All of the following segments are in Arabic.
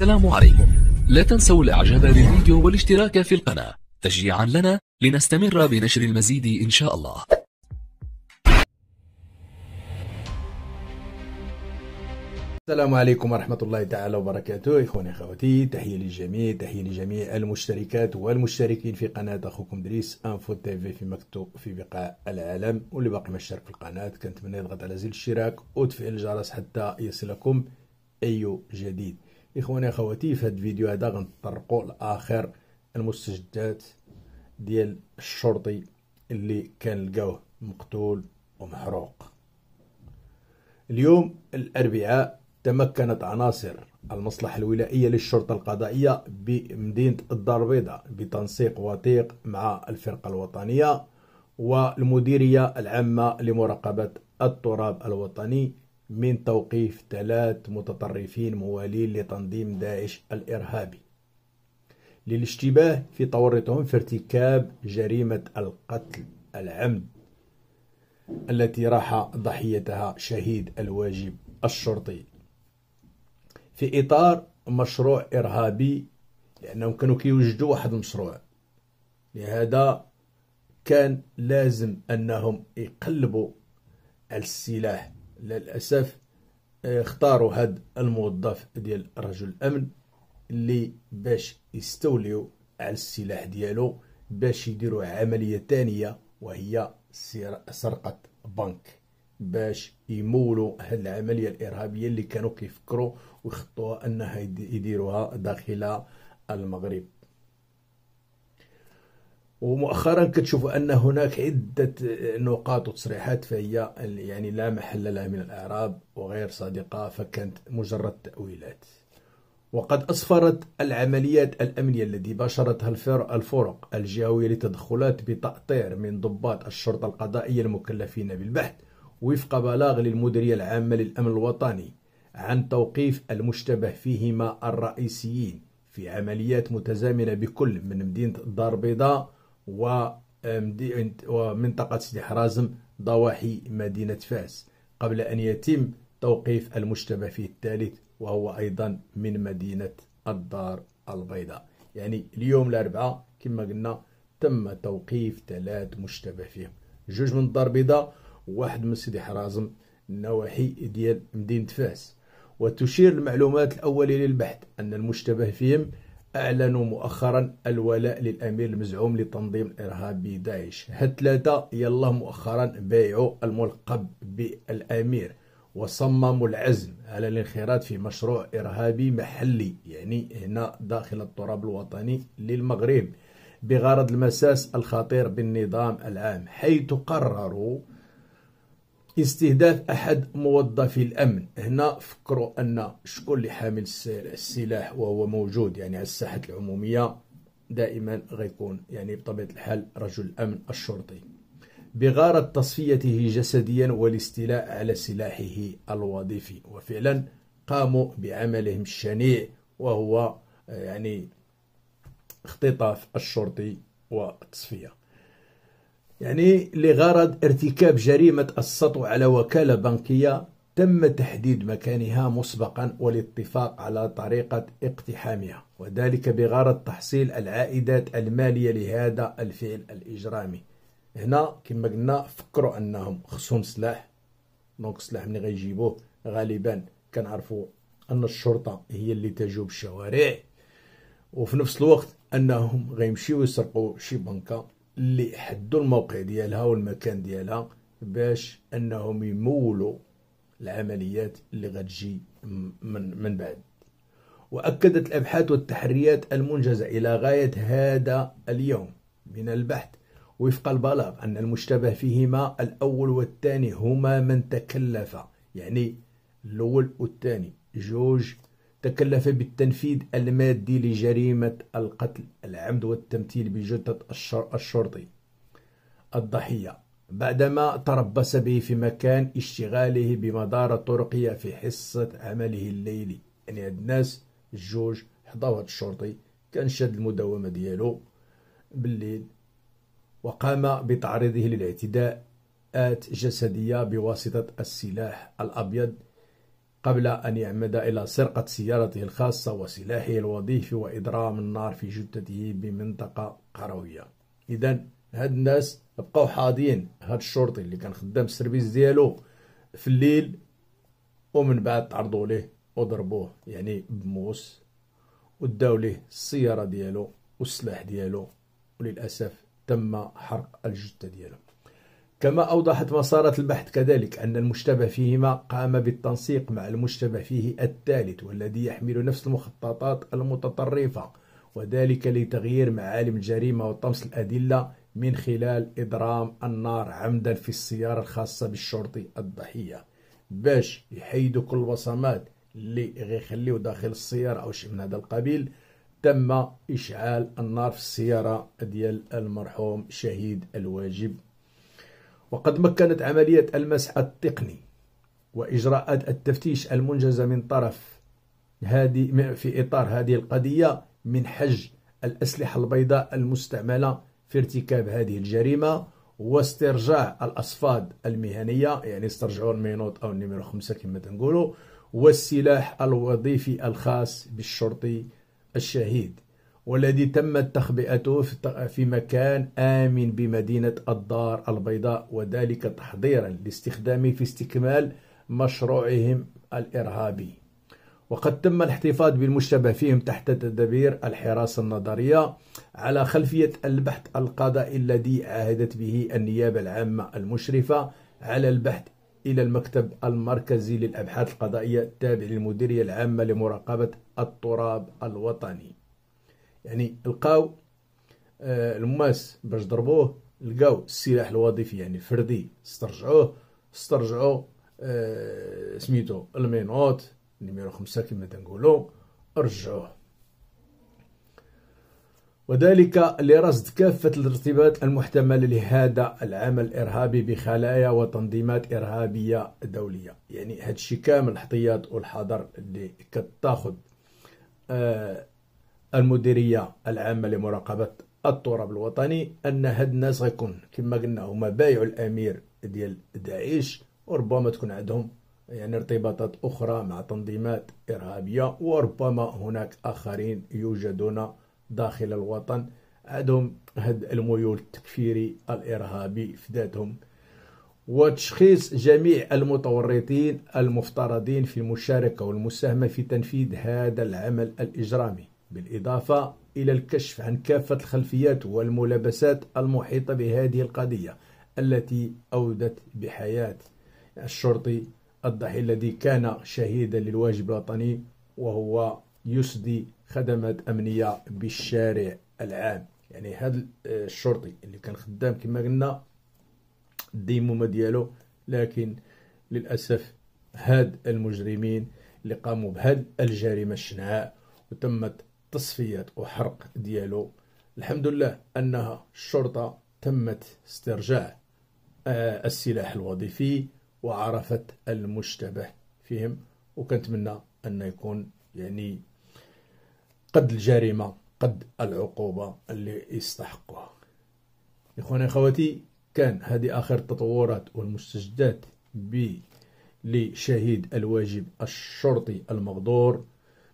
السلام عليكم. لا تنسوا الاعجاب بالفيديو والاشتراك في القناة تشجيعا لنا لنستمر بنشر المزيد ان شاء الله. السلام عليكم ورحمة الله تعالى وبركاته. إخواني أخواتي، تحية لجميع المشتركات والمشتركين في قناة أخوكم دريس انفو تيفي في بقاع العالم، واللي باقي ما اشترك في القناة كنتمنى يضغط على زر الاشتراك وتفعيل الجرس حتى يصلكم أي جديد. إخواني أخواتي، في هذا الفيديو هذا غنطرقوا لآخر المستجدات ديال الشرطي اللي كان لقاوه مقتول ومحروق. اليوم الأربعاء تمكنت عناصر المصلحة الولائية للشرطة القضائية بمدينة الدار البيضاء بتنسيق وثيق مع الفرقة الوطنية والمديرية العامة لمراقبة التراب الوطني من توقيف 3 متطرفين موالين لتنظيم داعش الإرهابي للاشتباه في تورطهم في ارتكاب جريمة القتل العمد التي راح ضحيتها شهيد الواجب الشرطي في إطار مشروع إرهابي، لأنهم كانوا كيوجدوا واحد المشروع، لهذا كان لازم أنهم يقلبوا على السلاح. للأسف اختاروا هذا الموظف ديال رجل الأمن اللي باش يستوليوا على السلاح ديالو باش يديروا عملية ثانية، وهي سرقة بنك، باش يمولوا هذه العملية الإرهابية اللي كانوا كيفكروا ويخطوها أنها يديروها داخل المغرب. ومؤخرا كتشوفوا أن هناك عدة نقاط وتصريحات فهي يعني لا محل لها من الإعراب وغير صادقة، فكانت مجرد تأويلات. وقد أسفرت العمليات الأمنية التي باشرتها الفرق الجهوية لتدخلات بتأطير من ضباط الشرطة القضائية المكلفين بالبحث وفق بلاغ للمديرية العامة للأمن الوطني عن توقيف المشتبه فيهما الرئيسيين في عمليات متزامنة بكل من مدينة الدار البيضاء ومنطقة سيدي حرازم ضواحي مدينة فاس، قبل أن يتم توقيف المشتبه فيه الثالث وهو أيضا من مدينة الدار البيضاء. يعني اليوم الأربعاء كما قلنا تم توقيف 3 مشتبه فيهم، 2 من الدار البيضاء وواحد من سيدي حرازم النواحي ديال مدينة فاس. وتشير المعلومات الأولية للبحث أن المشتبه فيهم أعلنوا مؤخرا الولاء للأمير المزعوم لتنظيم الإرهابي داعش. هاد 3 يلا مؤخرا بايعوا الملقب بالأمير وصمموا العزم على الانخراط في مشروع إرهابي محلي، يعني هنا داخل التراب الوطني للمغرب، بغرض المساس الخطير بالنظام العام، حيث قرروا استهداف أحد موظفي الأمن. هنا فكروا أن شكون اللي حامل السلاح وهو موجود يعني على الساحة العمومية دائما غيكون يعني بطبيعة الحال رجل الأمن الشرطي، بغرض تصفيته جسديا والاستيلاء على سلاحه الوظيفي. وفعلا قاموا بعملهم الشنيع وهو يعني اختطاف الشرطي والتصفية، يعني لغرض ارتكاب جريمة السطو على وكالة بنكية تم تحديد مكانها مسبقا والاتفاق على طريقة اقتحامها، وذلك بغرض تحصيل العائدات المالية لهذا الفعل الإجرامي. هنا كما قلنا فكروا انهم خصهم سلاح، دونك السلاح ملي غيجيبوه غالبا كنعرفوا ان الشرطه هي اللي تجوب الشوارع، وفي نفس الوقت انهم غيمشيو يسرقوا شي بنكه اللي حدوا الموقع ديالها والمكان ديالها باش انهم يمولوا العمليات اللي غتجي من بعد. واكدت الابحاث والتحريات المنجزه الى غايه هذا اليوم من البحث وفق البلاغ أن المشتبه فيهما الأول والثاني هما من تكلف، يعني الأول والثاني 2 تكلف بالتنفيذ المادي لجريمة القتل العمد والتمثيل بجثة الشرطي الضحية بعدما تربص به في مكان اشتغاله بمدار الطرقية في حصة عمله الليلي. يعني هاد الناس 2 حضاو هاد الشرطي كان شاد المداومة ديالو بالليل وقام بتعريضه للاعتداءات جسدية بواسطة السلاح الأبيض قبل أن يعمد إلى سرقة سيارته الخاصة وسلاحه الوظيفي وإضرام النار في جثته بمنطقة قروية. إذا هاد الناس بقاو حاضيين هاد الشرطي اللي كان خدام السيرفيس ديالو في الليل، ومن بعد تعرضوا ليه وضربوه يعني بموس، وداو ليه السيارة ديالو والسلاح ديالو، وللأسف تم حرق الجثة ديالو. كما أوضحت مسارات البحث كذلك أن المشتبه فيهما قام بالتنسيق مع المشتبه فيه الثالث والذي يحمل نفس المخططات المتطرفة، وذلك لتغيير معالم الجريمة وطمس الأدلة من خلال إضرام النار عمدا في السيارة الخاصة بالشرطي الضحية، باش يحيدوا كل البصمات اللي غيخليو داخل السيارة أو شيء من هذا القبيل. تم إشعال النار في السيارة ديال المرحوم شهيد الواجب. وقد مكنت عملية المسح التقني وإجراءات التفتيش المنجزة من طرف في إطار هذه القضية من حج الأسلحة البيضاء المستعملة في ارتكاب هذه الجريمة، واسترجاع الأصفاد المهنية، يعني استرجعوا المينوط أو النمرة 5 كما تنقولوا، والسلاح الوظيفي الخاص بالشرطي الشهيد، والذي تمت تخبئته في مكان آمن بمدينة الدار البيضاء، وذلك تحضيرا لاستخدامه في استكمال مشروعهم الإرهابي. وقد تم الاحتفاظ بالمشتبه فيهم تحت تدابير الحراسة النظرية على خلفية البحث القضائي الذي عاهدت به النيابة العامة المشرفة على البحث إلى المكتب المركزي للأبحاث القضائية التابع للمديرية العامة لمراقبة التراب الوطني. يعني لقاو الماس باش ضربوه، لقاو السلاح الوظيفي يعني فردي، استرجعوا سميتو المينوط نيميرو 5 كما تنقولوا، رجعوه، وذلك لرصد كافة الارتباطات المحتملة لهذا العمل الإرهابي بخلايا وتنظيمات إرهابية دولية. يعني هادشي كامل الاحتياط والحذر اللي كتاخذ المديرية العامة لمراقبة التراب الوطني، أن هاد الناس غيكون كما قلنا هما بايعوا الأمير ديال داعش، وربما تكون عندهم يعني ارتباطات أخرى مع تنظيمات إرهابية، وربما هناك آخرين يوجدون داخل الوطن عندهم هاد الميول التكفيري الإرهابي في ذاتهم. وتشخيص جميع المتورطين المفترضين في المشاركة والمساهمة في تنفيذ هذا العمل الإجرامي، بالإضافة إلى الكشف عن كافة الخلفيات والملابسات المحيطة بهذه القضية التي أودت بحياة الشرطي الضحية الذي كان شهيدا للواجب الوطني، وهو يسدي خدمات أمنية بالشارع العام. يعني هذا الشرطي اللي كان خدام كما قلنا الديمومة ديالو، لكن للأسف هاد المجرمين اللي قاموا بهذه الجريمة الشنعاء وتمت تصفية وحرق ديالو، الحمد لله أنها الشرطة تمت استرجاع السلاح الوظيفي وعرفت المشتبه فيهم، وكنتمنى أن يكون يعني قد الجريمة قد العقوبة اللي يستحقها. إخواني أخواتي، كان هذه آخر التطورات والمستجدات لشهيد الواجب الشرطي المغدور.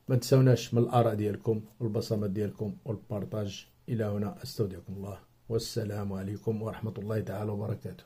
ما تنسوناش من الآراء ديالكم والبصمات ديالكم والبارطاج. إلى هنا أستودعكم الله، والسلام عليكم ورحمة الله تعالى وبركاته.